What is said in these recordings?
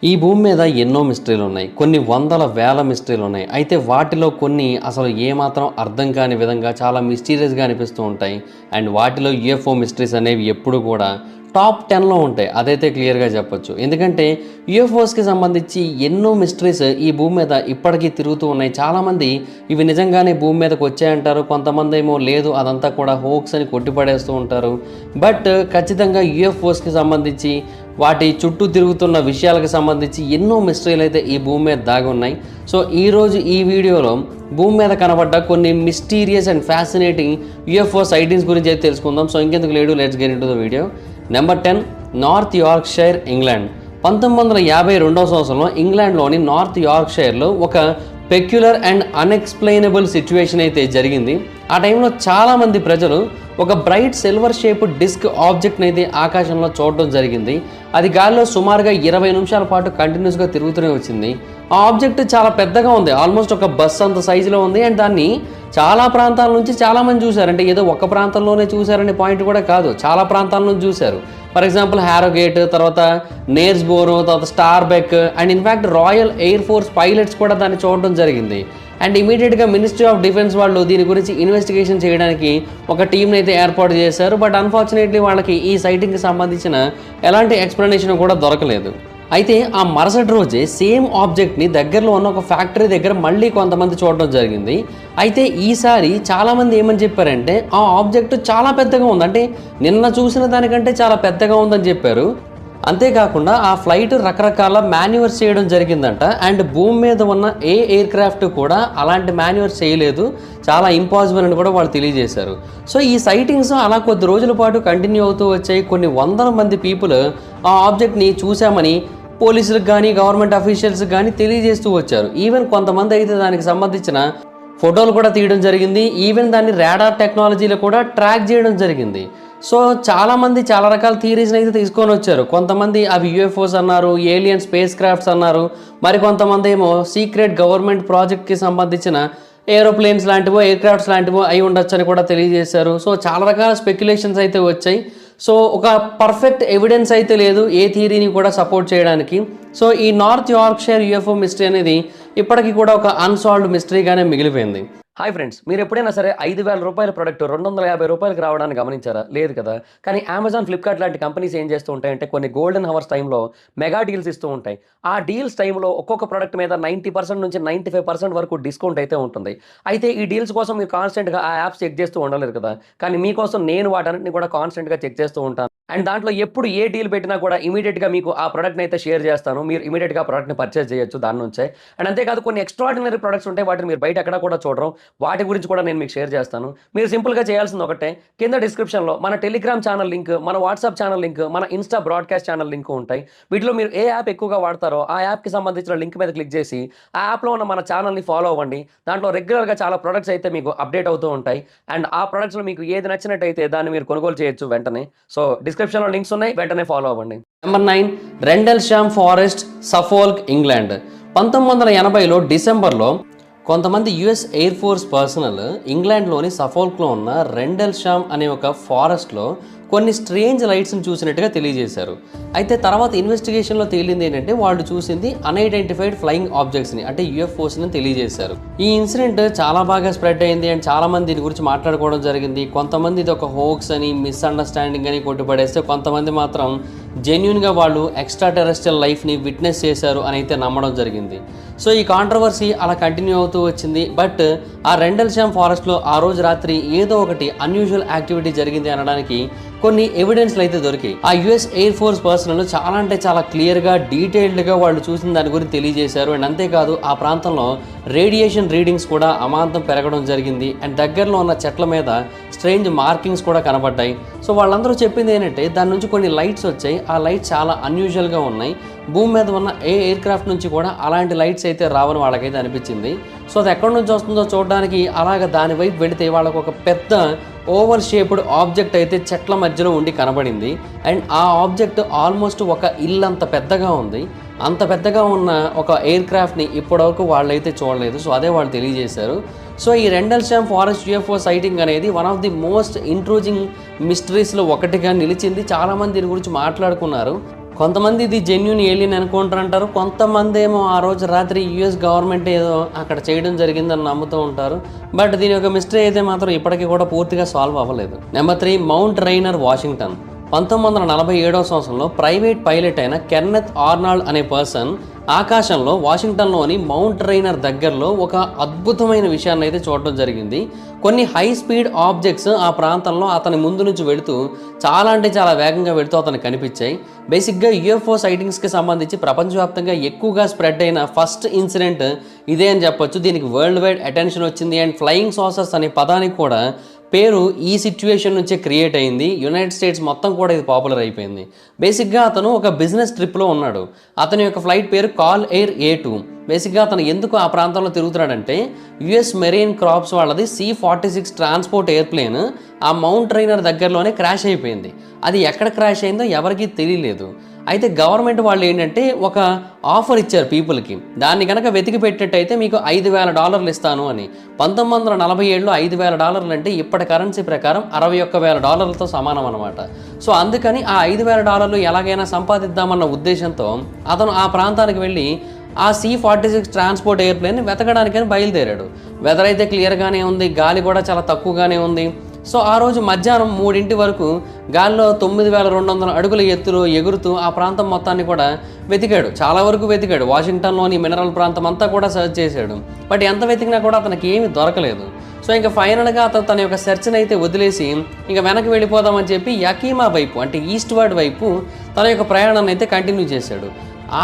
ఈ భూమి మీద ఎన్నో మిస్టరీలు ఉన్నాయి. కొన్ని వందల వేల మిస్టరీలు ఉన్నాయి. అయితే వాటిలో కొన్ని అసలు ఏమాత్రం అర్థం కాని విధంగా చాలా మిస్టీరియస్గా అనిపిస్తూ ఉంటాయి. అండ్ వాటిలో యూఎఫ్ఓ మిస్టరీస్ అనేవి ఎప్పుడు కూడా టాప్ 10లో ఉంటాయి. అదైతే క్లియర్గా చెప్పొచ్చు. ఎందుకంటే యూఎఫ్ఓస్కి సంబంధించి ఎన్నో మిస్టరీస్ ఈ భూమి మీద ఇప్పటికీ తిరుగుతూ ఉన్నాయి. చాలామంది ఇవి నిజంగానే భూమి మీదకి వచ్చాయంటారు. కొంతమంది ఏమో లేదు అదంతా కూడా హోక్స్ అని కొట్టిపడేస్తూ ఉంటారు. బట్ ఖచ్చితంగా యూఎఫ్ఓస్కి సంబంధించి వాటి చుట్టూ తిరుగుతున్న విషయాలకు సంబంధించి ఎన్నో మిస్టరీలు అయితే ఈ భూమి మీద దాగి ఉన్నాయి. సో ఈరోజు ఈ వీడియోలో భూమి మీద కనబడ్డ కొన్ని mysterious and fascinating UFO sightings గురించి అయితే తెలుసుకుందాం. సో ఇంకెందుకు లేడు, let's get into the video. Number 10, North Yorkshire, England. 1952వ సంవత్సరంలో ఇంగ్లాండ్లోని నార్త్ యార్క్షైర్లో ఒక పెక్యులర్ అండ్ అన్ఎక్స్ప్లెయినబుల్ సిచ్యువేషన్ అయితే జరిగింది. ఆ టైంలో చాలామంది ప్రజలు ఒక బ్రైట్ సిల్వర్ షేప్డ్ డిస్క్ ఆబ్జెక్ట్ని అయితే ఆకాశంలో చూడడం జరిగింది. అది గాలిలో సుమారుగా 20 నిమిషాల పాటు కంటిన్యూస్గా తిరుగుతూనే వచ్చింది. ఆ ఆబ్జెక్ట్ చాలా పెద్దగా ఉంది, ఆల్మోస్ట్ ఒక బస్ అంత సైజులో ఉంది. అండ్ దాన్ని చాలా ప్రాంతాల నుంచి చాలామంది చూశారు. అంటే ఏదో ఒక ప్రాంతంలోనే చూశారనే పాయింట్ కూడా కాదు, చాలా ప్రాంతాల నుంచి చూశారు. ఫర్ ఎగ్జాంపుల్ హ్యారోగేట్, తర్వాత నేర్స్బోరో, తర్వాత Starbeck and in fact Royal Air Force pilots కూడా దాన్ని చూడడం జరిగింది. అండ్ ఇమీడియట్గా మినిస్ట్రీ ఆఫ్ డిఫెన్స్ వాళ్ళు దీని గురించి ఇన్వెస్టిగేషన్ చేయడానికి ఒక టీంని అయితే ఏర్పాటు చేశారు. బట్ అన్ఫార్చునేట్లీ వాళ్ళకి ఈ సైటింగ్కి సంబంధించిన ఎలాంటి ఎక్స్ప్లెనేషన్ కూడా దొరకలేదు. అయితే ఆ మరుసటి రోజే సేమ్ ఆబ్జెక్ట్ని దగ్గరలో ఉన్న ఒక ఫ్యాక్టరీ దగ్గర మళ్ళీ కొంతమంది చూడడం జరిగింది. అయితే ఈసారి చాలామంది ఏమని చెప్పారంటే ఆ ఆబ్జెక్ట్ చాలా పెద్దగా ఉంది, అంటే నిన్న చూసిన దానికంటే చాలా పెద్దగా ఉందని చెప్పారు. అంతేకాకుండా ఆ ఫ్లైట్ రకరకాల మాన్యువర్స్ చేయడం జరిగిందంట. అండ్ భూమి మీద ఉన్న ఏ ఎయిర్ క్రాఫ్ట్ కూడా అలాంటి మాన్యువర్స్ చేయలేదు, చాలా ఇంపాసిబుల్ అని కూడా వాళ్ళు తెలియజేశారు. సో ఈ సైటింగ్స్ అలా కొద్ది రోజుల పాటు కంటిన్యూ అవుతూ వచ్చాయి. కొన్ని వందల మంది పీపుల్ ఆ ఆబ్జెక్ట్ని చూశామని పోలీసులకు కానీ గవర్నమెంట్ అఫీషియల్స్కి కానీ తెలియజేస్తూ వచ్చారు. ఈవెన్ కొంతమంది అయితే దానికి సంబంధించిన ఫోటోలు కూడా తీయడం జరిగింది. ఈవెన్ దాన్ని రాడార్ టెక్నాలజీలో కూడా ట్రాక్ చేయడం జరిగింది. సో చాలామంది చాలా రకాల థియరీస్ని అయితే తీసుకొని వచ్చారు. కొంతమంది అవి యూఎఫ్ఓస్ అన్నారు, ఏలియన్ స్పేస్ క్రాఫ్ట్స్ అన్నారు, మరికొంతమంది ఏమో సీక్రెట్ గవర్నమెంట్ ప్రాజెక్ట్కి సంబంధించిన ఏరోప్లేన్స్ లాంటివో ఎయిర్ క్రాఫ్ట్స్ లాంటివో అయి ఉండొచ్చు అని కూడా తెలియజేశారు. సో చాలా రకాల స్పెక్యులేషన్స్ అయితే వచ్చాయి. సో ఒక పర్ఫెక్ట్ ఎవిడెన్స్ అయితే లేదు ఏ థియరీని కూడా సపోర్ట్ చేయడానికి. సో ఈ నార్త్ యార్క్షైర్ యూఎఫ్ఓ మిస్టరీ అనేది ఇప్పటికీ కూడా ఒక అన్సాల్వ్డ్ మిస్టరీగానే మిగిలిపోయింది. హాయ్ ఫ్రెండ్స్, మీరు ఎప్పుడైనా సరే 5,000 రూపాయల ప్రోడక్ట్ 250 రూపాయలకి రావడానికి గమనించారా? లేదు కదా. కానీ అమెజాన్, ఫ్లిప్కార్ట్ లాంటి కంపెనీస్ ఏం చేస్తూ ఉంటాయంటే కొన్ని గోల్డెన్ హవర్స్ టైంలో మెగా డీల్స్ ఇస్తూ ఉంటాయి. ఆ డీల్స్ టైంలో ఒక్కొక్క ప్రోడక్ట్ మీద 90% నుంచి 95% వరకు డిస్కౌంట్ అయితే ఉంటుంది. అయితే ఈ డీల్స్ కోసం మీరు కాన్స్టెంట్గా ఆ యాప్స్ చెక్ చేస్తూ ఉండలేదు కదా. కానీ మీకోసం నేను వాటన్నిటిని కూడా కాన్స్టెంట్గా చెక్ చేస్తూ ఉంటాను. అండ్ దాంట్లో ఎప్పుడు ఏ డీల్ పెట్టినా కూడా ఇమీడియట్గా మీకు ఆ ప్రోడక్ట్ని అయితే షేర్ చేస్తాను. మీరు ఇమీడియట్గా ఆ ప్రోడక్ట్ని పర్చేస్ చేయొచ్చు దాని నుంచే. అండ్ అంతేకాదు కొన్ని ఎక్స్ట్రాడినరీ ప్రొడక్ట్స్ ఉంటాయి, వాటిని మీరు బయట ఎక్కడ కూడా చూడరు. వాటి గురించి కూడా నేను మీకు షేర్ చేస్తాను. మీరు సింపుల్గా చేయాల్సింది ఒకటే, కింద డిస్క్రిప్షన్లో మన టెలిగ్రామ్ ఛానల్ లింక్, మన వాట్సాప్ ఛానల్ లింక్, మన ఇన్స్టా బ్రాడ్కాస్ట్ ఛానల్ లింక్ ఉంటాయి. వీటిలో మీరు ఏ యాప్ ఎక్కువగా వాడతారో ఆ యాప్కి సంబంధించిన లింక్ మీద క్లిక్ చేసి ఆ యాప్లో ఉన్న మన ఛానల్ని ఫాలో అవ్వండి. దాంట్లో రెగ్యులర్గా చాలా ప్రొడక్ట్స్ అయితే మీకు అప్డేట్ అవుతూ ఉంటాయి. అండ్ ఆ ప్రొడక్ట్స్లో మీకు ఏది నచ్చినట్టయితే దాన్ని మీరు కొనుగోలు చేయొచ్చు వెంటనే. సో డిస్క్రిప్షన్లో లింక్స్ ఉన్నాయి, వెంటనే ఫాలో అవ్వండి. Number 9, Rendlesham Forest, Suffolk, England. 1980లో డిసెంబర్లో కొంతమంది యుఎస్ ఎయిర్ ఫోర్స్ పర్సనల్ ఇంగ్లాండ్లోని సఫోల్క్లో ఉన్న రెండెల్షామ్ అనే ఒక ఫారెస్ట్లో కొన్ని స్ట్రేంజ్ లైట్స్ని చూసినట్టుగా తెలియజేశారు. అయితే తర్వాత ఇన్వెస్టిగేషన్లో తేలింది ఏంటంటే వాళ్ళు చూసింది అన్ఐడెంటిఫైడ్ ఫ్లయింగ్ ఆబ్జెక్ట్స్ని, అంటే యూఎఫ్ఓస్ని తెలియజేశారు. ఈ ఇన్సిడెంట్ చాలా బాగా స్ప్రెడ్ అయింది అండ్ చాలామంది దీని గురించి మాట్లాడుకోవడం జరిగింది. కొంతమంది ఇది ఒక హోక్స్ అని, మిస్అండర్స్టాండింగ్ అని కొట్టిపడేస్తే, కొంతమంది మాత్రం జెన్యున్గా వాళ్ళు ఎక్స్ట్రా టెరెస్ట్రియల్ లైఫ్ని విట్నెస్ చేశారు అని అయితే నమ్మడం జరిగింది. సో ఈ కాంట్రవర్సీ అలా కంటిన్యూ అవుతూ వచ్చింది. బట్ ఆ రెండెల్షామ్ ఫారెస్ట్లో ఆ రోజు రాత్రి ఏదో ఒకటి అన్యూజువల్ యాక్టివిటీ జరిగింది అనడానికి కొన్ని ఎవిడెన్స్లు అయితే దొరికాయి. ఆ యుఎస్ ఎయిర్ ఫోర్స్ పర్సనల్ చాలా అంటే చాలా క్లియర్గా, డీటెయిల్డ్గా వాళ్ళు చూసిన దాని గురించి తెలియజేశారు. అండ్ అంతేకాదు ఆ ప్రాంతంలో రేడియేషన్ రీడింగ్స్ కూడా అమాంతం పెరగడం జరిగింది. అండ్ దగ్గరలో ఉన్న చెట్ల మీద స్ట్రేంజ్ మార్కింగ్స్ కూడా కనబడ్డాయి. సో వాళ్ళందరూ చెప్పింది ఏంటంటే దాని నుంచి కొన్ని లైట్స్ వచ్చాయి, ఆ లైట్స్ చాలా అన్యూజువల్గా ఉన్నాయి. భూమి మీద ఉన్న ఏ ఎయిర్ క్రాఫ్ట్ నుంచి కూడా అలాంటి లైట్స్ అయితే రావని వాళ్ళకైతే అనిపించింది. సో అది ఎక్కడి నుంచి వస్తుందో చూడడానికి అలాగ దాని వైపు వెళితే వాళ్ళకు ఒక పెద్ద ఓవర్ షేప్డ్ ఆబ్జెక్ట్ అయితే చెట్ల మధ్యలో ఉండి కనబడింది. అండ్ ఆ ఆబ్జెక్ట్ ఆల్మోస్ట్ ఒక ఇల్లంత పెద్దగా ఉంది. అంత పెద్దగా ఉన్న ఒక ఎయిర్ క్రాఫ్ట్ని ఇప్పటివరకు వాళ్ళైతే చూడలేదు. సో అదే వాళ్ళు తెలియజేశారు. సో ఈ రెండెల్షామ్ ఫారెస్ట్ యూఎఫ్ఓ సైటింగ్ అనేది వన్ ఆఫ్ ది మోస్ట్ ఇంట్రూజింగ్ మిస్టరీస్లో ఒకటిగా నిలిచింది. చాలామంది దీని గురించి మాట్లాడుకున్నారు. కొంతమంది ఇది జెన్యూన్ ఏలియన్ అనుకుంటారంటారు, కొంతమంది ఏమో ఆ రోజు రాత్రి యుఎస్ గవర్నమెంట్ ఏదో అక్కడ చేయడం జరిగిందని నమ్ముతూ ఉంటారు. బట్ దీని యొక్క మిస్టరీ అయితే మాత్రం ఇప్పటికీ కూడా పూర్తిగా సాల్వ్ అవ్వలేదు. Number 3, Mount Rainier Washington. 1947వ సంవత్సరంలో ప్రైవేట్ పైలట్ అయిన కెన్నెత్ ఆర్నాల్డ్ అనే పర్సన్ ఆకాశంలో వాషింగ్టన్లోని మౌంట్ రైనర్ దగ్గరలో ఒక అద్భుతమైన విషయాన్ని అయితే చూడడం జరిగింది. కొన్ని హై స్పీడ్ ఆబ్జెక్ట్స్ ఆ ప్రాంతంలో అతని ముందు నుంచి వెళుతూ చాలా అంటే చాలా వేగంగా వెళుతూ అతనికి కనిపించాయి. బేసిక్గా యూఎఫ్ఓ సైటింగ్స్కి సంబంధించి ప్రపంచవ్యాప్తంగా ఎక్కువగా స్ప్రెడ్ అయిన ఫస్ట్ ఇన్సిడెంట్ ఇదే అని చెప్పొచ్చు. దీనికి వరల్డ్ వైడ్ అటెన్షన్ వచ్చింది. అండ్ ఫ్లయింగ్ సాసర్స్ అనే పదానికి కూడా పేరు ఈ సిచ్యువేషన్ నుంచే క్రియేట్ అయింది. యునైటెడ్ స్టేట్స్ మొత్తం కూడా ఇది పాపులర్ అయిపోయింది. బేసిక్గా అతను ఒక బిజినెస్ ట్రిప్లో ఉన్నాడు. అతని యొక్క ఫ్లైట్ పేరు కాల్ ఎయిర్ A2. బేసిక్గా అతను ఎందుకు ఆ ప్రాంతంలో తిరుగుతున్నాడంటే యుఎస్ మెరైన్ క్రాప్స్ వాళ్ళది C-46 ట్రాన్స్పోర్ట్ ఎయిర్ప్లేన్ ఆ మౌంట్ రైనర్ దగ్గరలోనే క్రాష్ అయిపోయింది. అది ఎక్కడ క్రాష్ అయిందో ఎవరికీ తెలియలేదు. అయితే గవర్నమెంట్ వాళ్ళు ఏంటంటే ఒక ఆఫర్ ఇచ్చారు పీపుల్కి, దాన్ని కనుక వెతికి పెట్టినట్టయితే మీకు $5,000 ఇస్తాను అని. 1947లో $5,000 అంటే ఇప్పటి కరెన్సీ ప్రకారం $61,000తో సమానం అనమాట. సో అందుకని ఆ $5,000 ఎలాగైనా సంపాదిద్దామన్న ఉద్దేశంతో అతను ఆ ప్రాంతానికి వెళ్ళి ఆ C-46 ట్రాన్స్పోర్ట్ ఎయిర్ప్లేన్ వెతకడానికని బయలుదేరాడు. వెదర్ అయితే క్లియర్గానే ఉంది, గాలి కూడా చాలా తక్కువగానే ఉంది. సో ఆ రోజు మధ్యాహ్నం 3 వరకు గాలిలో 9,200 అడుగుల ఎత్తులో ఎగురుతూ ఆ ప్రాంతం మొత్తాన్ని కూడా వెతికాడు. చాలా వరకు వెతికాడు. వాషింగ్టన్లోని మినరల్ ప్రాంతం అంతా కూడా సర్చ్ చేశాడు. బట్ ఎంత వెతికినా కూడా అతనికి ఏమీ దొరకలేదు. సో ఇంకా ఫైనల్గా అతను తన యొక్క సెర్చ్ని అయితే వదిలేసి ఇంకా వెనక్కి వెళ్ళిపోదామని చెప్పి యకీమా వైపు అంటే ఈస్ట్ వర్డ్ వైపు తన యొక్క ప్రయాణాన్ని అయితే కంటిన్యూ చేశాడు.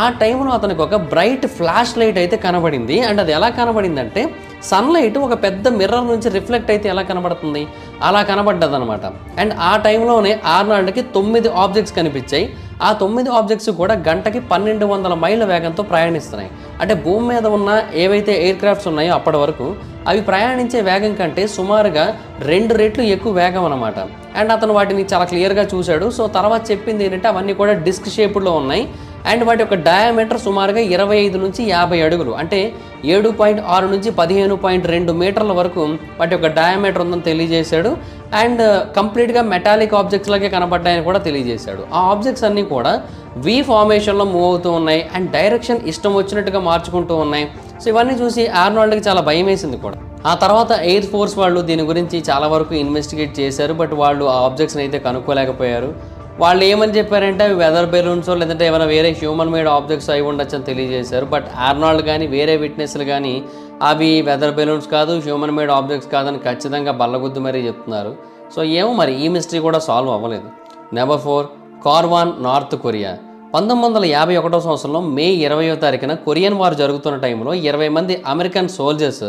ఆ టైంలో అతనికి ఒక బ్రైట్ ఫ్లాష్ లైట్ అయితే కనబడింది. అండ్ అది ఎలా కనబడిందంటే సన్లైట్ ఒక పెద్ద మిర్రర్ నుంచి రిఫ్లెక్ట్ అయితే ఎలా కనబడుతుంది అలా కనబడ్డది అనమాట. అండ్ ఆ టైంలోనే ఆర్నాల్డ్కి 9 ఆబ్జెక్ట్స్ కనిపించాయి. ఆ 9 ఆబ్జెక్ట్స్ కూడా గంటకి 1,200 మైళ్ళ వేగంతో ప్రయాణిస్తున్నాయి. అంటే భూమి మీద ఉన్న ఏవైతే ఎయిర్ క్రాఫ్ట్స్ ఉన్నాయో అప్పటి వరకు అవి ప్రయాణించే వేగం కంటే సుమారుగా 2 రెట్లు ఎక్కువ వేగం అనమాట. అండ్ అతను వాటిని చాలా క్లియర్గా చూశాడు. సో తర్వాత చెప్పింది ఏంటంటే అవన్నీ కూడా డిస్క్ షేప్డ్లో ఉన్నాయి. అండ్ వాటి యొక్క డయామీటర్ సుమారుగా 25 నుంచి 50 అడుగులు, అంటే 7.6 నుంచి 15.2 మీటర్ల వరకు వాటి యొక్క డయామీటర్ ఉందని తెలియజేశాడు. అండ్ కంప్లీట్గా మెటాలిక్ ఆబ్జెక్ట్స్ లాగే కనబడ్డాయని కూడా తెలియజేశాడు. ఆ ఆబ్జెక్ట్స్ అన్నీ కూడా V ఫార్మేషన్లో మూవ్ అవుతూ ఉన్నాయి. అండ్ డైరెక్షన్ ఇష్టం వచ్చినట్టుగా మార్చుకుంటూ ఉన్నాయి. సో ఇవన్నీ చూసి ఆర్నాల్డ్కి చాలా భయం వేసింది కూడా. ఆ తర్వాత ఎయిర్ ఫోర్స్ వాళ్ళు దీని గురించి చాలా వరకు ఇన్వెస్టిగేట్ చేశారు. బట్ వాళ్ళు ఆ ఆబ్జెక్ట్స్ని అయితే కనుక్కోలేకపోయారు. వాళ్ళు ఏమని చెప్పారంటే అవి వెదర్ బెలూన్సో లేదంటే ఏమైనా వేరే హ్యూమన్ మేడ్ ఆబ్జెక్ట్స్ అయి ఉండొచ్చు అని తెలియజేశారు. బట్ ఆర్నాల్డ్ కానీ వేరే విట్నెస్లు కానీ అవి వెదర్ బెలూన్స్ కాదు, హ్యూమన్ మేడ్ ఆబ్జెక్ట్స్ కాదని ఖచ్చితంగా బల్లగుద్దు మరీ చెప్తున్నారు. సో ఏమో మరి ఈ మిస్టరీ కూడా సాల్వ్ అవ్వలేదు. నెంబర్ 4, కార్వాన్, నార్త్ కొరియా. 1951వ సంవత్సరంలో మే 20వ తారీఖున కొరియన్ వార్ జరుగుతున్న టైంలో 20 మంది అమెరికన్ సోల్జర్స్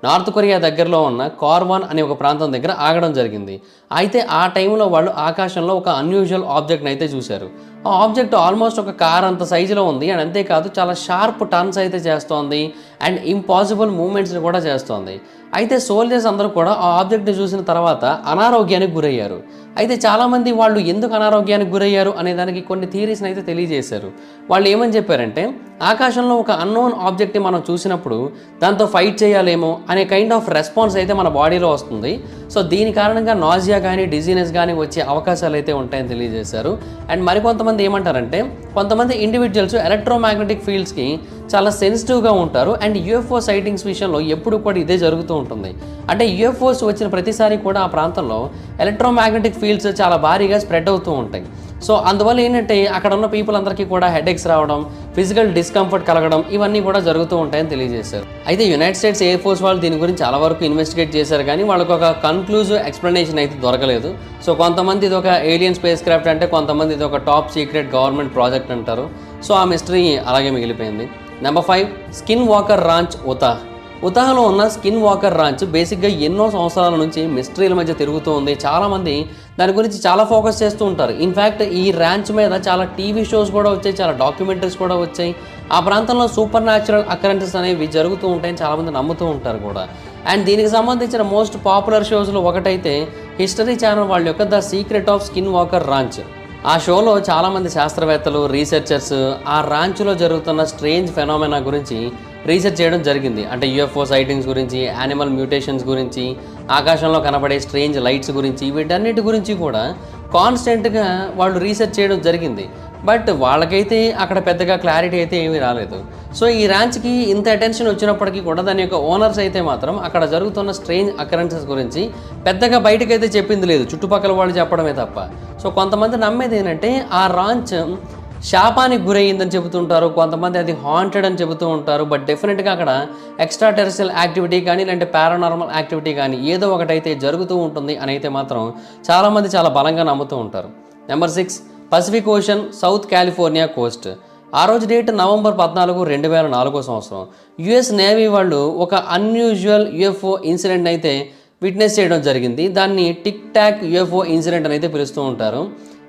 నార్త్ కొరియా దగ్గరలో ఉన్న కార్వాన్ అనే ఒక ప్రాంతం దగ్గర ఆగడం జరిగింది. అయితే ఆ టైంలో వాళ్ళు ఆకాశంలో ఒక అన్యూజువల్ ఆబ్జెక్ట్ని అయితే చూశారు. ఆ ఆబ్జెక్ట్ ఆల్మోస్ట్ ఒక కార్ అంత సైజులో ఉంది. అండ్ అంతేకాదు చాలా షార్ప్ టర్న్స్ అయితే చేస్తోంది అండ్ ఇంపాసిబుల్ మూమెంట్స్ని కూడా చేస్తోంది. అయితే సోల్జర్స్ అందరూ కూడా ఆ ఆబ్జెక్ట్ని చూసిన తర్వాత అనారోగ్యానికి గురయ్యారు. అయితే చాలామంది వాళ్ళు ఎందుకు అనారోగ్యానికి గురయ్యారు అనే దానికి కొన్ని థియరీస్ని అయితే తెలియజేశారు. వాళ్ళు ఏమని చెప్పారంటే ఆకాశంలో ఒక అన్నోన్ ఆబ్జెక్ట్ని మనం చూసినప్పుడు దాంతో ఫైట్ చేయాలేమో అనే కైండ్ ఆఫ్ రెస్పాన్స్ అయితే మన బాడీలో వస్తుంది. సో దీని కారణంగా నాజియా కానీ డిజీనెస్ కానీ వచ్చే అవకాశాలు అయితే ఉంటాయని తెలియజేశారు. అండ్ మరికొంతమంది ఏమంటారంటే కొంతమంది ఇండివిజువల్స్ ఎలక్ట్రోమాగ్నెటిక్ ఫీల్డ్స్కి చాలా సెన్సిటివ్గా ఉంటారు. అండ్ యూఎఫ్ఓ సైటింగ్స్ విషయంలో ఎప్పుడు కూడా ఇదే జరుగుతూ ఉంటుంది. అంటే యూఎఫ్ఓస్ వచ్చిన ప్రతిసారి కూడా ఆ ప్రాంతంలో ఎలక్ట్రోమాగ్నెటిక్ ఫీల్డ్స్ చాలా భారీగా స్ప్రెడ్ అవుతూ ఉంటాయి. సో అందువల్ల ఏంటంటే అక్కడ ఉన్న పీపుల్ అందరికీ కూడా హెడేక్స్ రావడం, ఫిజికల్ డిస్కంఫర్ట్ కలగడం ఇవన్నీ కూడా జరుగుతూ ఉంటాయని తెలియజేశారు. అయితే యునైటెడ్ స్టేట్స్ ఎయిర్ ఫోర్స్ వాళ్ళు దీని గురించి చాలా వరకు ఇన్వెస్టిగేట్ చేశారు కానీ వాళ్ళకు ఒక కన్క్లూజివ్ ఎక్స్ప్లెనేషన్ అయితే దొరకలేదు. సో కొంతమంది ఇది ఒక ఏలియన్ స్పేస్ క్రాఫ్ట్ అంటే, కొంతమంది ఇది ఒక టాప్ సీక్రెట్ గవర్నమెంట్ ప్రాజెక్ట్ అంటారు. సో ఆ మిస్టరీ అలాగే మిగిలిపోయింది. Number 5, Skinwalker Ranch, Utah. ఉతాహ్లో ఉన్న స్కిన్ వాకర్ రాంచ్ బేసిక్గా ఎన్నో సంవత్సరాల నుంచి మిస్టరీల మధ్య తిరుగుతూ ఉంది. చాలామంది దాని గురించి చాలా ఫోకస్ చేస్తూ ఉంటారు. ఇన్ఫ్యాక్ట్ ఈ ర్యాంచ్ మీద చాలా టీవీ షోస్ కూడా వచ్చాయి, చాలా డాక్యుమెంటరీస్ కూడా వచ్చాయి. ఆ ప్రాంతంలో సూపర్ న్యాచురల్ అకరెన్సెస్ అనేవి జరుగుతూ ఉంటాయని చాలామంది నమ్ముతూ ఉంటారు కూడా. అండ్ దీనికి సంబంధించిన మోస్ట్ పాపులర్ షోస్లో ఒకటైతే హిస్టరీ ఛానల్ వాళ్ళ యొక్క the secret of skin walker ranch. ఆ షోలో చాలామంది శాస్త్రవేత్తలు, రీసెర్చర్స్ ఆ రాంచ్లో జరుగుతున్న స్ట్రేంజ్ ఫెనామెనా గురించి రీసెర్చ్ చేయడం జరిగింది. అంటే యూఎఫ్ఓ సైటింగ్స్ గురించి, యానిమల్ మ్యూటేషన్స్ గురించి, ఆకాశంలో కనబడే స్ట్రేంజ్ లైట్స్ గురించి, వీటన్నిటి గురించి కూడా కాన్స్టెంట్గా వాళ్ళు రీసెర్చ్ చేయడం జరిగింది. బట్ వాళ్ళకైతే అక్కడ పెద్దగా క్లారిటీ అయితే ఏమీ రాలేదు. సో ఈ ర్యాంచ్కి ఇంత అటెన్షన్ వచ్చినప్పటికీ కూడా దాని యొక్క ఓనర్స్ అయితే మాత్రం అక్కడ జరుగుతున్న స్ట్రేంజ్ అకరెన్సెస్ గురించి పెద్దగా బయటకైతే చెప్పింది లేదు, చుట్టుపక్కల వాళ్ళు చెప్పడమే తప్ప. సో కొంతమంది నమ్మేది ఏంటంటే ఆ రాంచ్ శాపానికి గురయ్యిందని చెబుతుంటారు, కొంతమంది అది హాంటెడ్ అని చెబుతూ ఉంటారు. బట్ డెఫినెట్గా అక్కడ ఎక్స్ట్రా టెరెస్ట్రియల్ యాక్టివిటీ కానీ లేదంటే పారానార్మల్ యాక్టివిటీ కానీ ఏదో ఒకటైతే జరుగుతూ ఉంటుంది అని అయితే మాత్రం చాలామంది చాలా బలంగా నమ్ముతూ ఉంటారు. Number 6, Pacific ocean, south California Coast. ఆ రోజు డేట్ November 14, 2004 యుఎస్ నేవీ వాళ్ళు ఒక అన్యూజువల్ యుఎఫ్ఓ ఇన్సిడెంట్ అయితే విట్నెస్ చేయడం జరిగింది. దాన్ని టిక్ టాక్ యుఎఫ్ఓ ఇన్సిడెంట్ అని అయితే పిలుస్తూ ఉంటారు.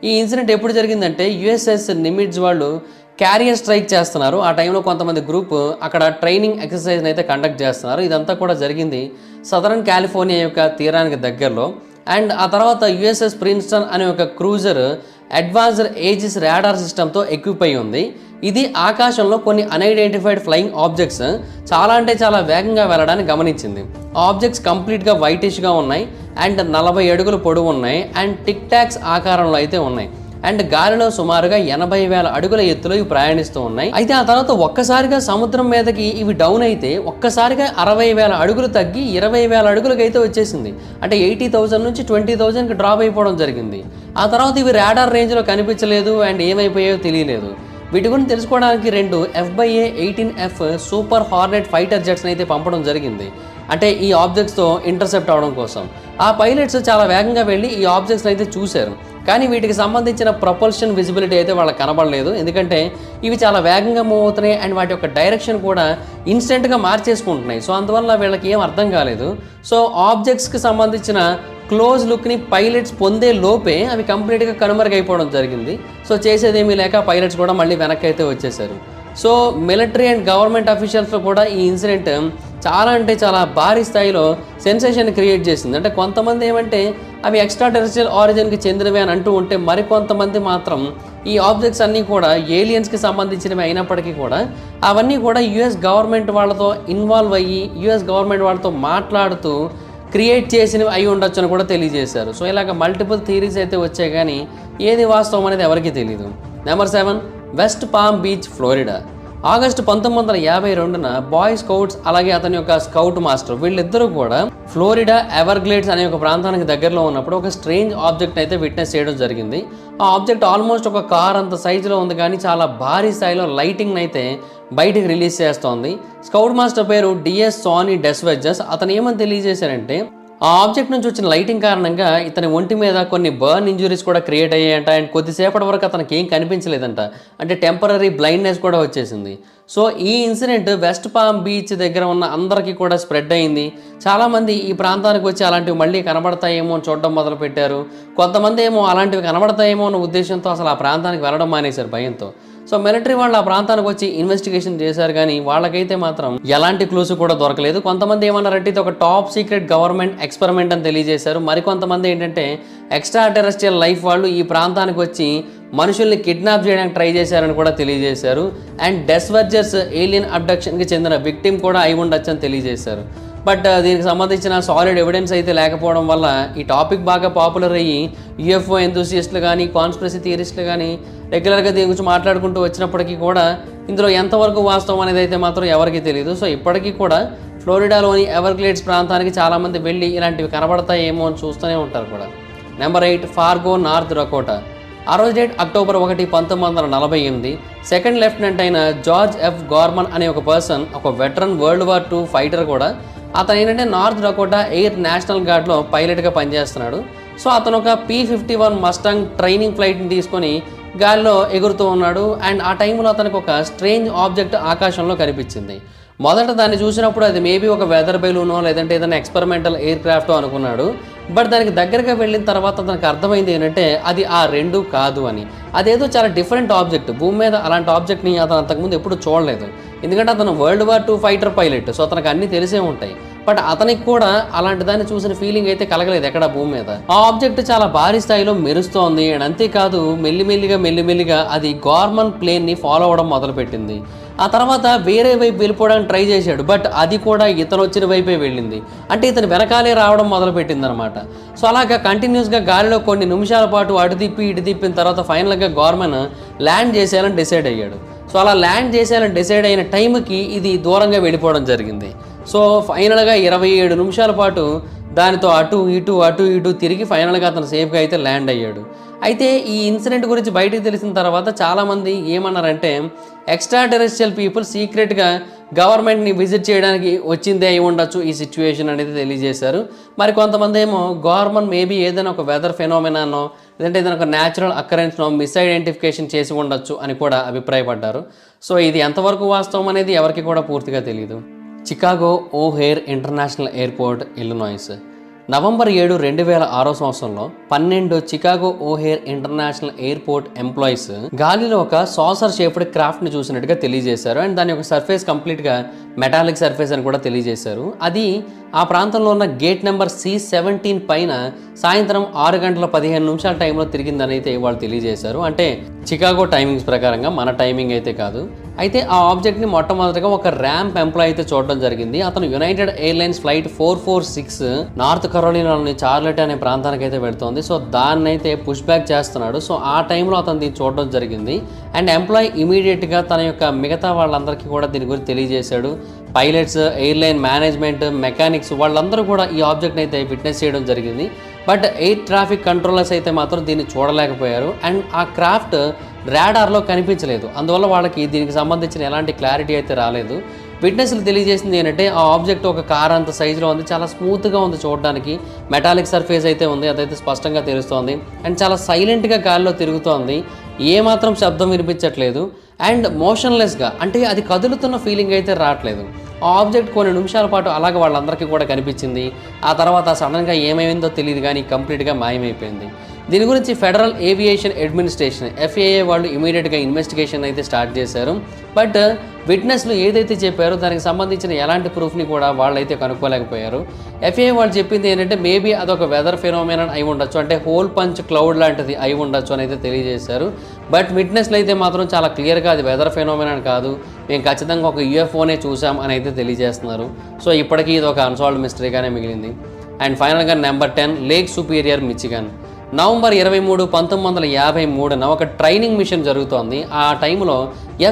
ఈ ఇన్సిడెంట్ ఎప్పుడు జరిగిందంటే యుఎస్ఎస్ నిమిట్జ్ వాళ్ళు క్యారియర్ స్ట్రైక్ చేస్తున్నారు. ఆ టైంలో కొంతమంది గ్రూప్ అక్కడ ట్రైనింగ్ ఎక్సర్సైజ్ అయితే కండక్ట్ చేస్తున్నారు. ఇదంతా కూడా జరిగింది సదరన్ కాలిఫోర్నియా యొక్క తీరానికి దగ్గరలో. అండ్ ఆ తర్వాత యుఎస్ఎస్ ప్రిన్స్టన్ అనే ఒక క్రూజర్ అడ్వాన్స్డ్ ఏజిస్ రాడార్ సిస్టమ్తో ఎక్విప్ అయి ఉంది. ఇది ఆకాశంలో కొన్ని అన్ఐడెంటిఫైడ్ ఫ్లయింగ్ ఆబ్జెక్ట్స్ చాలా అంటే చాలా వేగంగా వెళ్ళడాన్ని గమనించింది. ఆ ఆబ్జెక్ట్స్ కంప్లీట్గా వైటిష్గా ఉన్నాయి అండ్ 40 అడుగులు పొడవు ఉన్నాయి అండ్ టిక్ టాక్స్ ఆకారంలో అయితే ఉన్నాయి. అండ్ గాలిలో సుమారుగా 80,000 అడుగుల ఎత్తులో ఇవి ప్రయాణిస్తూ ఉన్నాయి. అయితే ఆ తర్వాత ఒక్కసారిగా సముద్రం మీదకి ఇవి డౌన్ అయితే ఒక్కసారిగా 60,000 అడుగులు తగ్గి 20,000 అడుగులకు అయితే వచ్చేసింది. అంటే 80,000 నుంచి 20,000కి డ్రాప్ అయిపోవడం జరిగింది. ఆ తర్వాత ఇవి రాడార్ రేంజ్లో కనిపించలేదు అండ్ ఏమైపోయాయో తెలియలేదు. వీటి గురించి తెలుసుకోవడానికి 2 FA-18F సూపర్ హార్నెట్ ఫైటర్ జెట్స్ని అయితే పంపడం జరిగింది, అంటే ఈ ఆబ్జెక్ట్స్తో ఇంటర్సెప్ట్ అవడం కోసం. ఆ పైలట్స్ చాలా వేగంగా వెళ్ళి ఈ ఆబ్జెక్ట్స్ని అయితే చూశారు, కానీ వీటికి సంబంధించిన ప్రొపల్షన్ విజిబిలిటీ అయితే వాళ్ళకి కనబడలేదు. ఎందుకంటే ఇవి చాలా వేగంగా మూవ్ అవుతున్నాయి అండ్ వాటి యొక్క డైరెక్షన్ కూడా ఇన్స్టెంట్గా మార్చేసుకుంటున్నాయి. సో అందువల్ల వీళ్ళకి ఏం అర్థం కాలేదు. సో ఆబ్జెక్ట్స్కి సంబంధించిన క్లోజ్ లుక్ని పైలట్స్ పొందే లోపే అవి కంప్లీట్గా కనుమరుగైపోవడం జరిగింది. సో చేసేదేమీ లేక పైలట్స్ కూడా మళ్ళీ వెనక్కి అయితే వచ్చేసారు. సో మిలిటరీ అండ్ గవర్నమెంట్ అఫీషియల్స్లో కూడా ఈ ఇన్సిడెంట్ చాలా అంటే చాలా భారీ స్థాయిలో సెన్సేషన్ క్రియేట్ చేసింది. అంటే కొంతమంది ఏమంటే అవి ఎక్స్ట్రా టెరెస్ట్రియల్ ఆరిజిన్కి చెందినవి అని అంటూ ఉంటే, మరికొంతమంది మాత్రం ఈ ఆబ్జెక్ట్స్ అన్నీ కూడా ఏలియన్స్కి సంబంధించినవి అయినప్పటికీ కూడా అవన్నీ కూడా యుఎస్ గవర్నమెంట్ వాళ్ళతో ఇన్వాల్వ్ అయ్యి యుఎస్ గవర్నమెంట్ వాళ్ళతో మాట్లాడుతూ క్రియేట్ చేసినవి అయి ఉండొచ్చు అని కూడా తెలియజేశారు. సో ఇలాగ మల్టిపుల్ థియరీస్ అయితే వచ్చాయి, కానీ ఏది వాస్తవం అనేది ఎవరికీ తెలియదు. Number 7, West Palm Beach, Florida. August 1952న బాయ్ స్కౌట్స్ అలాగే అతని యొక్క స్కౌట్ మాస్టర్ వీళ్ళిద్దరూ కూడా ఫ్లోరిడా ఎవర్గ్లేడ్స్ అనే ఒక ప్రాంతానికి దగ్గరలో ఉన్నప్పుడు ఒక స్ట్రేంజ్ ఆబ్జెక్ట్ అయితే విట్నెస్ చేయడం జరిగింది. ఆ ఆబ్జెక్ట్ ఆల్మోస్ట్ ఒక కార్ అంత సైజులో ఉంది, కానీ చాలా భారీ స్థాయిలో లైటింగ్ అయితే బయటికి రిలీజ్ చేస్తోంది. స్కౌట్ మాస్టర్ పేరు డిఎస్ సానీ డెస్వెజ్జెస్. అతను ఏమని తెలియజేశారంటే ఆ ఆబ్జెక్ట్ నుంచి వచ్చిన లైటింగ్ కారణంగా ఇతని ఒంటి మీద కొన్ని బర్న్ ఇంజురీస్ కూడా క్రియేట్ అయ్యాయంట అండ్ కొద్దిసేపటి వరకు అతనికి ఏం కనిపించలేదంట, అంటే టెంపరీ బ్లైండ్నెస్ కూడా వచ్చేసింది. సో ఈ ఇన్సిడెంట్ వెస్ట్ పామ్ బీచ్ దగ్గర ఉన్న అందరికీ కూడా స్ప్రెడ్ అయింది. చాలామంది ఈ ప్రాంతానికి వచ్చి అలాంటివి మళ్ళీ కనబడతాయేమో అని చూడడం మొదలుపెట్టారు. కొంతమంది ఏమో అలాంటివి కనబడతాయేమో అన్న ఉద్దేశంతో అసలు ఆ ప్రాంతానికి వెళ్ళడం మానేశారు భయంతో. సో మిలిటరీ వాళ్ళు ఆ ప్రాంతానికి వచ్చి ఇన్వెస్టిగేషన్ చేశారు, కానీ వాళ్ళకైతే మాత్రం ఎలాంటి క్లూస్ కూడా దొరకలేదు. కొంతమంది ఏమన్నారంటే ఇది ఒక టాప్ సీక్రెట్ గవర్నమెంట్ ఎక్స్పెరిమెంట్ అని తెలియజేశారు. మరికొంతమంది ఏంటంటే ఎక్స్ట్రా టెరెస్ట్రియల్ లైఫ్ వాళ్ళు ఈ ప్రాంతానికి వచ్చి మనుషుల్ని కిడ్నాప్ చేయడానికి ట్రై చేశారని కూడా తెలియజేశారు. అండ్ డెస్వర్జర్స్ ఏలియన్ అబ్డక్షన్కి చెందిన విక్టిమ్ కూడా అయి ఉండొచ్చు అని తెలియజేశారు. బట్ దీనికి సంబంధించిన సాలిడ్ ఎవిడెన్స్ అయితే లేకపోవడం వల్ల ఈ టాపిక్ బాగా పాపులర్ అయ్యి యూఎఫ్ఓ ఎంతూసియస్టులు కానీ కాన్స్పిరసీ థియరిస్టులు కానీ రెగ్యులర్గా దీని గురించి మాట్లాడుకుంటూ వచ్చినప్పటికీ కూడా ఇందులో ఎంతవరకు వాస్తవం అనేది అయితే మాత్రం ఎవరికీ తెలియదు. సో ఇప్పటికీ కూడా ఫ్లోరిడాలోని ఎవర్గ్లేడ్స్ ప్రాంతానికి చాలామంది వెళ్ళి ఇలాంటివి కనబడతాయేమో అని చూస్తూనే ఉంటారు కూడా. Number 8, Fargo, north Dakota. ఆ రోజు డేట్ October 1, 1948. సెకండ్ లెఫ్టినెంట్ అయిన జార్జ్ ఎఫ్ గార్మన్ అనే ఒక పర్సన్, ఒక veteran World War II fighter కూడా. అతను ఏంటంటే నార్త్ డకోటా ఎయిర్ నేషనల్ గార్డ్లో పైలట్గా పనిచేస్తున్నాడు. సో అతను ఒక P-51 మస్టాంగ్ ట్రైనింగ్ ఫ్లైట్ని తీసుకొని గాలిలో ఎగురుతూ ఉన్నాడు. అండ్ ఆ టైంలో అతనికి ఒక స్ట్రేంజ్ ఆబ్జెక్ట్ ఆకాశంలో కనిపించింది. మొదట దాన్ని చూసినప్పుడు అది మేబీ ఒక వెదర్ బెలూనో లేదంటే ఏదైనా ఎక్స్పెరిమెంటల్ ఎయిర్ క్రాఫ్టో అనుకున్నాడు. బట్ దానికి దగ్గరగా వెళ్ళిన తర్వాత అతనికి అర్థమైంది ఏంటంటే అది ఆ రెండు కాదు అని. అదేదో చాలా డిఫరెంట్ ఆబ్జెక్ట్. భూమి మీద అలాంటి ఆబ్జెక్ట్ని అతను అంతకుముందు ఎప్పుడు చూడలేదు. ఎందుకంటే అతను World War II fighter pilot, so అతనికి అన్నీ తెలిసే ఉంటాయి. బట్ అతనికి కూడా అలాంటి దాన్ని చూసిన ఫీలింగ్ అయితే కలగలేదు ఎక్కడ భూమి మీద. ఆ ఆబ్జెక్ట్ చాలా భారీ స్థాయిలో మెరుస్తోంది. అండ్ అంతేకాదు మెల్లిమెల్లిగా అది గార్మన్ ప్లేన్ని ఫాలో అవ్వడం మొదలుపెట్టింది. ఆ తర్వాత వేరే వైపు వెళ్ళిపోవడానికి ట్రై చేశాడు, బట్ అది కూడా ఇతను వచ్చిన వైపే వెళ్ళింది. అంటే ఇతను వెనకాలే రావడం మొదలుపెట్టింది అనమాట. సో అలాగా కంటిన్యూస్గా గాలిలో కొన్ని నిమిషాల పాటు అటు తిప్పి ఇటు తిప్పిన తర్వాత ఫైనల్గా గవర్నమెంట్ ల్యాండ్ చేసేయాలని డిసైడ్ అయ్యాడు. సో అలా ల్యాండ్ చేసేయాలని డిసైడ్ అయిన టైంకి ఇది దూరంగా వెళ్ళిపోవడం జరిగింది. సో ఫైనల్గా 27 నిమిషాల పాటు దానితో అటు ఇటు తిరిగి ఫైనల్గా అతను సేఫ్గా అయితే ల్యాండ్ అయ్యాడు. అయితే ఈ ఇన్సిడెంట్ గురించి బయటకు తెలిసిన తర్వాత చాలామంది ఏమన్నారంటే ఎక్స్ట్రా టెరెస్ట్రియల్ పీపుల్ సీక్రెట్గా గవర్నమెంట్ని విజిట్ చేయడానికి వచ్చిందే అయి ఉండొచ్చు ఈ సిచ్యువేషన్ అనేది తెలియజేశారు. మరి కొంతమంది ఏమో గవర్నమెంట్ మేబీ ఏదైనా ఒక వెదర్ ఫెనోమెనానో లేదంటే ఏదైనా ఒక న్యాచురల్ అక్కరెన్స్నో మిస్ ఐడెంటిఫికేషన్ చేసి ఉండొచ్చు అని కూడా అభిప్రాయపడ్డారు. సో ఇది ఎంతవరకు వాస్తవం అనేది ఎవరికి కూడా పూర్తిగా తెలియదు. Chicago O'Hare International Airport, Illinois. November 7, 2006 సంవత్సరంలో 12 Chicago O'Hare International Airport employees గాలిలో ఒక సాసర్ షేప్డ్ క్రాఫ్ట్ని చూసినట్టుగా తెలియజేశారు. అండ్ దాని యొక్క సర్ఫేస్ కంప్లీట్గా మెటాలిక్ సర్ఫేస్ అని కూడా తెలియజేశారు. అది ఆ ప్రాంతంలో ఉన్న గేట్ నెంబర్ C-17 పైన సాయంత్రం 6:15 టైంలో తిరిగిందని అయితే వాళ్ళు తెలియజేశారు. అంటే చికాగో టైమింగ్స్ ప్రకారంగా, మన టైమింగ్ అయితే కాదు. అయితే ఆ ఆబ్జెక్ట్ని మొట్టమొదటిగా ఒక ర్యాంప్ ఎంప్లాయ్ అయితే చూడడం జరిగింది. అతను యునైటెడ్ ఎయిర్లైన్స్ ఫ్లైట్ 446 నార్త్ కరోలినాలోని చార్లెట్ అనే ప్రాంతానికి అయితే వెళ్తోంది. సో దాన్ని అయితే పుష్ బ్యాక్ చేస్తున్నాడు. సో ఆ టైంలో అతను దీన్ని చూడడం జరిగింది. అండ్ ఎంప్లాయ్ ఇమీడియట్గా తన యొక్క మిగతా వాళ్ళందరికీ కూడా దీని గురించి తెలియజేశాడు. పైలట్స్, ఎయిర్లైన్ మేనేజ్మెంట్, మెకానిక్స్ వాళ్ళందరూ కూడా ఈ ఆబ్జెక్ట్ని అయితే విట్నెస్ చేయడం జరిగింది. బట్ ఎయిర్ ట్రాఫిక్ కంట్రోలర్స్ అయితే మాత్రం దీన్ని చూడలేకపోయారు. అండ్ ఆ క్రాఫ్ట్ రాడార్లో కనిపించలేదు. అందువల్ల వాళ్ళకి దీనికి సంబంధించిన ఎలాంటి క్లారిటీ అయితే రాలేదు. విట్నెస్లు తెలియజేసింది ఏంటంటే ఆ ఆబ్జెక్ట్ ఒక కార్ అంత సైజులో ఉంది, చాలా స్మూత్గా ఉంది చూడడానికి, మెటాలిక్ సర్ఫేస్ అయితే ఉంది, అదైతే స్పష్టంగా తెలుస్తోంది. అండ్ చాలా సైలెంట్గా గాలిలో తిరుగుతోంది, ఏమాత్రం శబ్దం వినిపించట్లేదు. అండ్ మోషన్లెస్గా, అంటే అది కదులుతున్న ఫీలింగ్ అయితే రావట్లేదు. ఆ ఆబ్జెక్ట్ కొన్ని నిమిషాల పాటు అలాగే వాళ్ళందరికీ కూడా కనిపించింది. ఆ తర్వాత సడన్గా ఏమైందో తెలియదు కానీ కంప్లీట్గా మాయమైపోయింది. దీని గురించి ఫెడరల్ ఏవియేషన్ అడ్మినిస్ట్రేషన్ FAA వాళ్ళు ఇమీడియట్గా ఇన్వెస్టిగేషన్ అయితే స్టార్ట్ చేశారు. బట్ విట్నెస్లు ఏదైతే చెప్పారో దానికి సంబంధించిన ఎలాంటి ప్రూఫ్ని కూడా వాళ్ళైతే కనుక్కోలేకపోయారు. FAA వాళ్ళు చెప్పింది ఏంటంటే మేబీ అదొక వెదర్ ఫెనోమెనన్ అయి ఉండొచ్చు, అంటే హోల్ పంచ్ క్లౌడ్ లాంటిది అయి ఉండొచ్చు అని అయితే తెలియజేశారు. బట్ విట్నెస్లు అయితే మాత్రం చాలా క్లియర్గా అది వెదర్ ఫెనోమెనన్ కాదు, మేము ఖచ్చితంగా ఒక UFOనే చూసాం అని అయితే తెలియజేస్తున్నారు. సో ఇప్పటికీ ఇది ఒక అన్సాల్వ్డ్ మిస్టరీగానే మిగిలింది. అండ్ ఫైనల్గా number 10 lake superior, Michigan. November 23, 1953 ఒక ట్రైనింగ్ మిషన్ జరుగుతోంది. ఆ టైంలో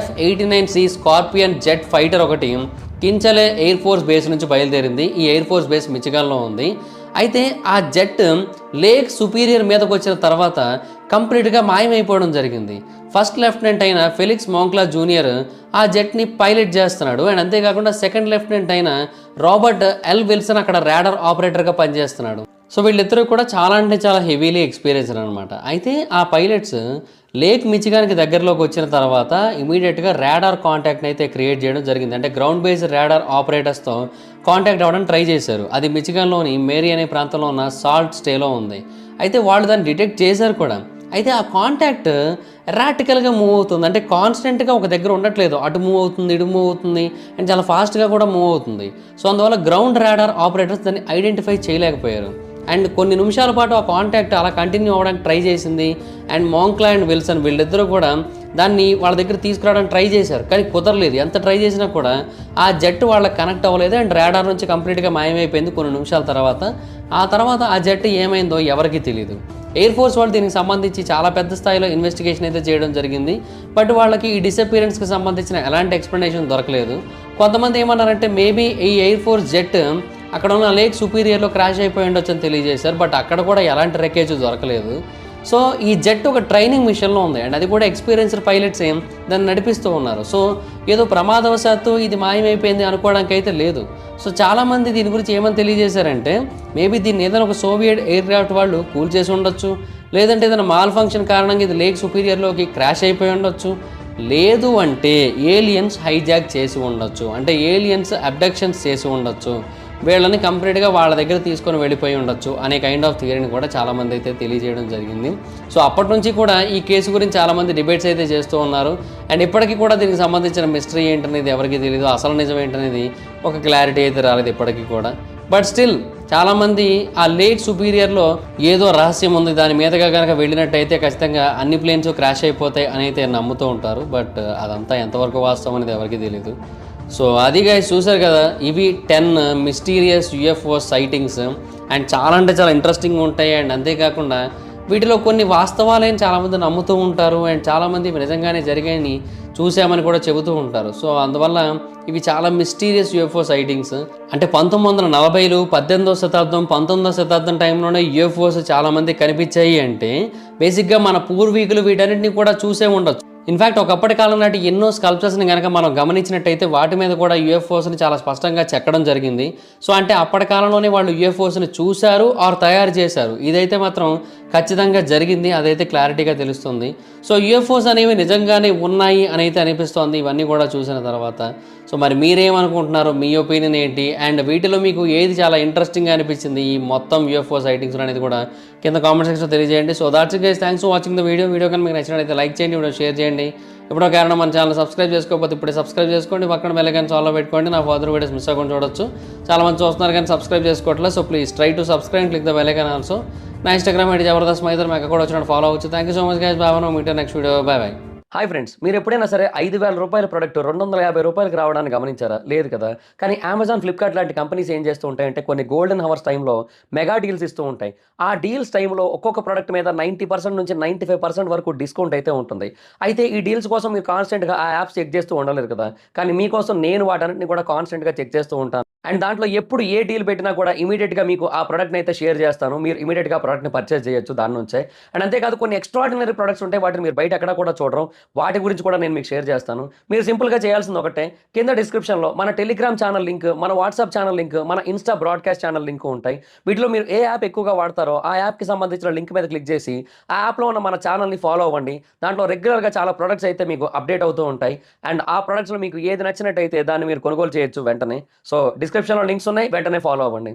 F-89C స్కార్పియన్ జెట్ ఫైటర్ ఒకటి కించలే ఎయిర్ ఫోర్స్ బేస్ నుంచి బయలుదేరింది. ఈ ఎయిర్ ఫోర్స్ బేస్ మిచిగన్లో ఉంది. అయితే ఆ జెట్ లేక్ సుపీరియర్ మీదకు వచ్చిన తర్వాత కంప్లీట్గా మాయమైపోవడం జరిగింది. ఫస్ట్ లెఫ్టినెంట్ అయిన ఫెలిక్స్ మోంక్లా జూనియర్ ఆ జెట్ని పైలట్ చేస్తున్నాడు. అండ్ అంతేకాకుండా సెకండ్ లెఫ్టినెంట్ అయిన రాబర్ట్ L. విల్సన్ అక్కడ రాడార్ ఆపరేటర్గా పనిచేస్తున్నాడు. సో వీళ్ళిద్దరూ కూడా చాలా అంటే చాలా హెవీలీ ఎక్స్పీరియన్స్డ్ అనమాట. అయితే ఆ పైలట్స్ లేక్ మిచిగాన్కి దగ్గరలోకి వచ్చిన తర్వాత ఇమీడియట్గా రాడార్ కాంటాక్ట్ని అయితే క్రియేట్ చేయడం జరిగింది. అంటే గ్రౌండ్ బేస్డ్ రాడార్ ఆపరేటర్స్తో కాంటాక్ట్ అవ్వడానికి ట్రై చేశారు. అది మిచిగాన్లోని మేరీ అనే ప్రాంతంలో ఉన్న సాల్ట్ స్టేలో ఉంది. అయితే వాళ్ళు దాన్ని డిటెక్ట్ చేశారు కూడా. అయితే ఆ కాంటాక్ట్ ఎరాటికల్గా మూవ్ అవుతుంది, అంటే కాన్స్టెంట్గా ఒక దగ్గర ఉండట్లేదు, అటు మూవ్ అవుతుంది, ఇటు మూవ్ అవుతుంది, అండ్ చాలా ఫాస్ట్గా కూడా మూవ్ అవుతుంది. సో అందువల్ల గ్రౌండ్ రాడార్ ఆపరేటర్స్ దాన్ని ఐడెంటిఫై చేయలేకపోయారు. అండ్ కొన్ని నిమిషాల పాటు ఆ కాంటాక్ట్ అలా కంటిన్యూ అవ్వడానికి ట్రై చేసింది. అండ్ మోంక్లా అండ్ విల్సన్ వీళ్ళిద్దరూ కూడా దాన్ని వాళ్ళ దగ్గర తీసుకురావడానికి ట్రై చేశారు, కానీ కుదరలేదు. ఎంత ట్రై చేసినా కూడా ఆ జెట్ వాళ్ళకి కనెక్ట్ అవ్వలేదు. అండ్ రాడార్ నుంచి కంప్లీట్గా మాయమైపోయింది కొన్ని నిమిషాల తర్వాత. ఆ తర్వాత ఆ జెట్ ఏమైందో ఎవరికీ తెలియదు. ఎయిర్ ఫోర్స్ వాళ్ళు దీనికి సంబంధించి చాలా పెద్ద స్థాయిలో ఇన్వెస్టిగేషన్ అయితే చేయడం జరిగింది. బట్ వాళ్ళకి ఈ డిసపియరెన్స్కి సంబంధించిన ఎలాంటి ఎక్స్ప్లెనేషన్ దొరకలేదు. కొంతమంది ఏమన్నారంటే మేబీ ఈ ఎయిర్ ఫోర్స్ జెట్ అక్కడ ఉన్న లేక్ సుపీరియర్లో క్రాష్ అయిపోయి ఉండొచ్చు అని తెలియజేశారు. బట్ అక్కడ కూడా ఎలాంటి రెకేజ్ దొరకలేదు. సో ఈ జెట్ ఒక ట్రైనింగ్ మిషన్లో ఉంది, అండ్ అది కూడా ఎక్స్పీరియన్స్డ్ పైలట్స్ దాన్ని నడిపిస్తూ ఉన్నారు. సో ఏదో ప్రమాదవశాత్తు ఇది మాయమైపోయింది అనుకోవడానికి అయితే లేదు. సో చాలామంది దీని గురించి ఏమని తెలియజేశారంటే మేబీ దీన్ని ఏదైనా ఒక సోవియట్ ఎయిర్ క్రాఫ్ట్ వాళ్ళు కూల్ చేసి ఉండొచ్చు, లేదంటే ఏదైనా మాల్ ఫంక్షన్ కారణంగా ఇది లేక్ సుపీరియర్లోకి క్రాష్ అయిపోయి ఉండొచ్చు, లేదు అంటే ఏలియన్స్ హైజాక్ చేసి ఉండొచ్చు, అంటే ఏలియన్స్ అబ్డక్షన్స్ చేసి ఉండొచ్చు, వీళ్ళని కంప్లీట్గా వాళ్ళ దగ్గర తీసుకొని వెళ్ళిపోయి ఉండొచ్చు అనే కైండ్ ఆఫ్ థియరీని కూడా చాలామంది అయితే తెలియజేయడం జరిగింది. సో అప్పటి నుంచి కూడా ఈ కేసు గురించి చాలామంది డిబేట్స్ అయితే చేస్తూ ఉన్నారు. అండ్ ఇప్పటికీ కూడా దీనికి సంబంధించిన మిస్టరీ ఏంటనేది ఎవరికి తెలియదు, అసలు నిజం ఏంటనేది ఒక క్లారిటీ అయితే రాలేదు ఇప్పటికీ కూడా. బట్ స్టిల్ చాలామంది ఆ లేక్ సుపీరియర్లో ఏదో రహస్యం ఉంది, దాని మీదగా కనుక వెళ్ళినట్టయితే ఖచ్చితంగా అన్ని ప్లేన్స్ క్రాష్ అయిపోతాయి అని అయితే నమ్ముతూ ఉంటారు. బట్ అదంతా ఎంతవరకు వాస్తవం అనేది ఎవరికీ తెలియదు. సో అది గైస్ చూసారు కదా, ఇవి 10 మిస్టీరియస్ యూఎఫ్ఓ సైటింగ్స్. అండ్ చాలా అంటే చాలా ఇంట్రెస్టింగ్ ఉంటాయి. అండ్ అంతేకాకుండా వీటిలో కొన్ని వాస్తవాలని చాలామంది నమ్ముతూ ఉంటారు. అండ్ చాలామంది ఇవి నిజంగానే జరిగాయని చూసామని కూడా చెబుతూ ఉంటారు. సో అందువల్ల ఇవి చాలా మిస్టీరియస్ యూఎఫ్ఓ సైటింగ్స్. అంటే 1940లు, 18వ శతాబ్దం, 19వ శతాబ్దం టైంలోనే యూఎఫ్ఓస్ చాలామంది కనిపించాయి అంటే బేసిక్గా మన పూర్వీకులు వీటన్నిటిని కూడా చూసే ఉండొచ్చు. ఇన్ఫ్యాక్ట్ ఒకప్పటి కాలం నాటి ఎన్నో స్కల్ప్చర్స్ని కనుక మనం గమనించినట్టయితే వాటి మీద కూడా యూఎఫ్ఓస్ని చాలా స్పష్టంగా చెక్కడం జరిగింది. సో అంటే అప్పటి కాలంలోనే వాళ్ళు యూఎఫ్ఓస్ని చూశారు ఆర్ తయారు చేశారు. ఇదైతే మాత్రం ఖచ్చితంగా జరిగింది, అదైతే క్లారిటీగా తెలుస్తుంది. సో యూఎఫ్ఓస్ అనేవి నిజంగానే ఉన్నాయి అని అయితే అనిపిస్తోంది ఇవన్నీ కూడా చూసిన తర్వాత. సో మరి మీరేమనుకుంటున్నారు, మీ ఒపీనియన్ ఏంటి? అండ్ వీటిలో మీకు ఏది చాలా ఇంట్రెస్టింగ్గా అనిపించింది ఈ మొత్తం యూఎఫ్ఓ సైటింగ్స్ అనేది కూడా కింద కామెంట్ సెక్షన్లో తెలియజేయండి. So that's it guys, thanks for watching the video కనుక మీకు నచ్చినట్లయితే లైక్ చేయండి, వీడియో షేర్ చేయండి. ఇప్పుడో కారణం మన ఛానల్ సబ్స్క్రైబ్ చేసుకోకపోతే ఇప్పుడే సబ్స్క్రైబ్ చేసుకోండి, పక్కన బెల్ ఐకాన్ ఆల్లో పెట్టుకోండి. నా ఫర్దర్ వీడియోస్ మిస్ అవ్వకుండా చూడొచ్చు. చాలా మంది చూస్తున్నారు కానీ సబ్స్క్రైబ్ చేసుకోవట్లేదు. So please try to subscribe and click the bell icon also. నా ఇన్స్టాగ్రామ్ ఐడి జబర్దస్త్ మైదర్, మీకు కూడా వచ్చినట్టు ఫాలో అవ్వచ్చు. Thank you so much guys, bye. Meet next video, bye bye. Hi friends, మీరు ఎప్పుడైనా సరే 5,000 రూపాయల ప్రోడక్ట్ 250 రూపాయలకి రావడానికి గమనించారా? లేదు కదా. కానీ అమెజాన్, ఫ్లిప్కార్ట్ లాంటి కంపెనీస్ ఏం చేస్తూ ఉంటాయంటే కొన్ని గోల్డెన్ హవర్స్ టైంలో మెగా డీల్స్ ఇస్తూ ఉంటాయి. ఆ డీల్స్ టైంలో ఒక్కొక్క ప్రోడక్ట్ మీద 90% నుంచి 95% వరకు డిస్కౌంట్ అయితే ఉంటుంది. అయితే ఈ డీల్స్ కోసం మీరు కాన్స్టెంట్గా ఆ యాప్స్ చెక్ చేస్తూ ఉండలేరు కదా. కానీ మీకోసం నేను వాటన్నిటిని కూడా కాన్స్టెంట్గా చెక్ చేస్తూ ఉంటాను. అండ్ దాంట్లో ఎప్పుడు ఏ డీల్ పెట్టినా కూడా ఇమీడియట్గా మీకు ఆ ప్రోడక్ట్ని అయితే షేర్ చేస్తాను. మీరు ఇమీడియట్గా ఆ ప్రోడక్ట్ని పర్చేస్ చేయొచ్చు దాని నుంచే. అండ్ అంతేకాదు కొన్ని ఎక్స్ట్రాడినరీ ప్రొడక్ట్స్ ఉంటాయి, వాటిని మీరు బయట ఎక్కడ కూడా చూడరు. వాటి గురించి కూడా నేను మీకు షేర్ చేస్తాను. మీరు సింపుల్గా చేయాల్సింది ఒకటే, కింద డిస్క్రిప్షన్లో మన టెలిగ్రామ్ ఛానల్ లింక్, మన వాట్సాప్ ఛానల్ లింక్, మన ఇన్స్టా బ్రాడ్కాస్ట్ ఛానల్ లింక్ ఉంటాయి. వీటిలో మీరు ఏ యాప్ ఎక్కువగా వాడతారో ఆ యాప్కి సంబంధించిన లింక్ మీద క్లిక్ చేసి ఆ యాప్లో ఉన్న మన ఛానల్ని ఫాలో అవ్వండి. దాంట్లో రెగ్యులర్గా చాలా ప్రొడక్ట్స్ అయితే మీకు అప్డేట్ అవుతూ ఉంటాయి. అండ్ ఆ ప్రొడక్ట్స్లో మీకు ఏది నచ్చినట్టయితే దాన్ని మీరు కొనుగోలు చేయొచ్చు వెంటనే. సో డిస్క్రిప్షన్లో లింక్స్ ఉన్నాయి, వెంటనే ఫాలో అవ్వండి.